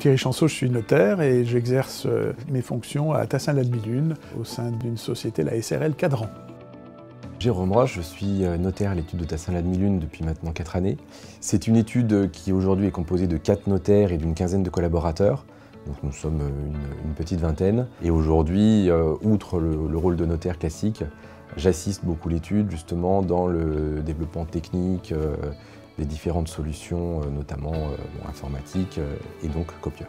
Thierry Chanceau, je suis notaire et j'exerce mes fonctions à Tassin-l'Admilune au sein d'une société, la SRL Cadran. Jérôme Roche, je suis notaire à l'étude de Tassin-l'Admilune depuis maintenant 4 années. C'est une étude qui aujourd'hui est composée de 4 notaires et d'une quinzaine de collaborateurs. Donc nous sommes une petite vingtaine. Et aujourd'hui, outre le rôle de notaire classique, j'assiste beaucoup l'étude justement dans le développement technique des différentes solutions, notamment informatiques et donc copieurs.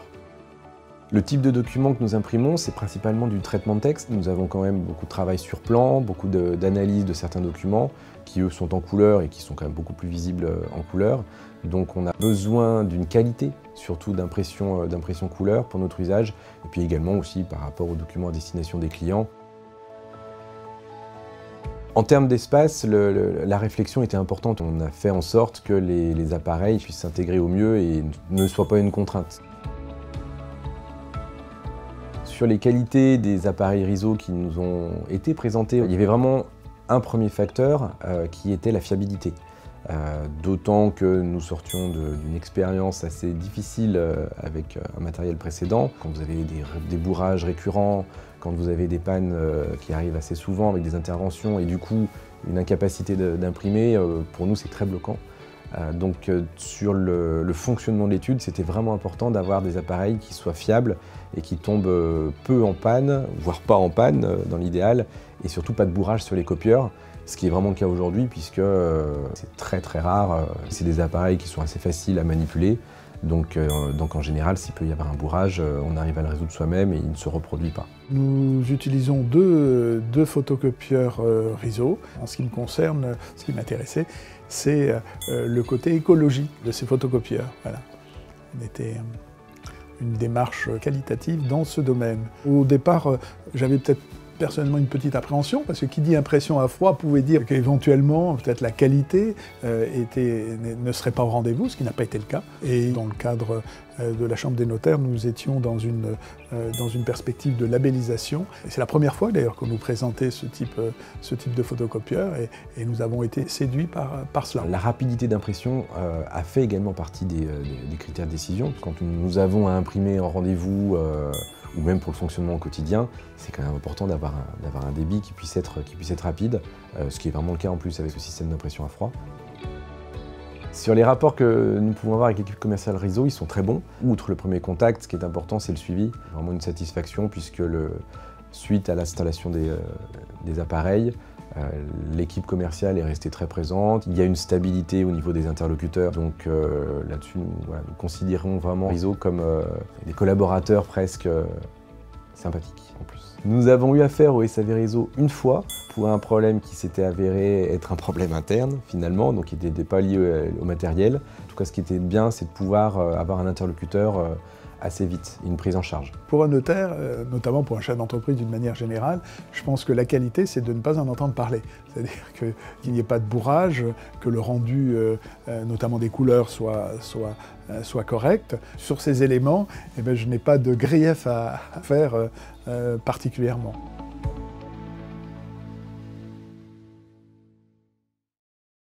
Le type de document que nous imprimons, c'est principalement du traitement de texte. Nous avons quand même beaucoup de travail sur plan, beaucoup d'analyse de certains documents qui, eux, sont en couleur et qui sont quand même beaucoup plus visibles en couleur. Donc on a besoin d'une qualité, surtout d'impression couleur pour notre usage, et puis également aussi par rapport aux documents à destination des clients. En termes d'espace, la réflexion était importante. On a fait en sorte que les appareils puissent s'intégrer au mieux et ne soient pas une contrainte. Sur les qualités des appareils Riso qui nous ont été présentés, il y avait vraiment un premier facteur qui était la fiabilité. D'autant que nous sortions d'une expérience assez difficile avec un matériel précédent. Quand vous avez des bourrages récurrents, quand vous avez des pannes qui arrivent assez souvent avec des interventions et du coup une incapacité d'imprimer, pour nous c'est très bloquant. Donc sur le fonctionnement de l'étude, c'était vraiment important d'avoir des appareils qui soient fiables et qui tombent peu en panne, voire pas en panne dans l'idéal, et surtout pas de bourrage sur les copieurs, ce qui est vraiment le cas aujourd'hui puisque c'est très rare. C'est des appareils qui sont assez faciles à manipuler, donc en général, s'il peut y avoir un bourrage, on arrive à le résoudre soi-même et il ne se reproduit pas. Nous utilisons deux photocopieurs Riso. En ce qui me concerne, ce qui m'intéressait, c'est le côté écologique de ces photocopieurs. Voilà. On était une démarche qualitative dans ce domaine. Au départ, j'avais peut-être personnellement une petite appréhension, parce que qui dit impression à froid pouvait dire qu'éventuellement, peut-être la qualité ne serait pas au rendez-vous, ce qui n'a pas été le cas. Et dans le cadre de la Chambre des notaires, nous étions dans une perspective de labellisation. C'est la première fois d'ailleurs qu'on nous présentait ce type de photocopieur, et nous avons été séduits par cela. La rapidité d'impression a fait également partie des critères de décision. Quand nous avons à imprimer en rendez-vous, ou même pour le fonctionnement au quotidien, c'est quand même important d'avoir un débit qui puisse être rapide, ce qui est vraiment le cas en plus avec ce système d'impression à froid. Sur les rapports que nous pouvons avoir avec l'équipe commerciale Riso, ils sont très bons. Outre le premier contact, ce qui est important, c'est le suivi. Vraiment une satisfaction puisque suite à l'installation des appareils, l'équipe commerciale est restée très présente. Il y a une stabilité au niveau des interlocuteurs. Donc là-dessus, nous considérons vraiment Riso comme des collaborateurs presque sympathiques en plus. Nous avons eu affaire au SAV Riso une fois pour un problème qui s'était avéré être un problème interne finalement, donc qui n'était pas lié au matériel. En tout cas, ce qui était bien, c'est de pouvoir avoir un interlocuteur assez vite, une prise en charge. Pour un notaire, notamment pour un chef d'entreprise d'une manière générale, je pense que la qualité, c'est de ne pas en entendre parler. C'est-à-dire qu'il n'y ait pas de bourrage, que le rendu, notamment des couleurs, soit correct. Sur ces éléments, eh bien, je n'ai pas de grief à faire particulièrement.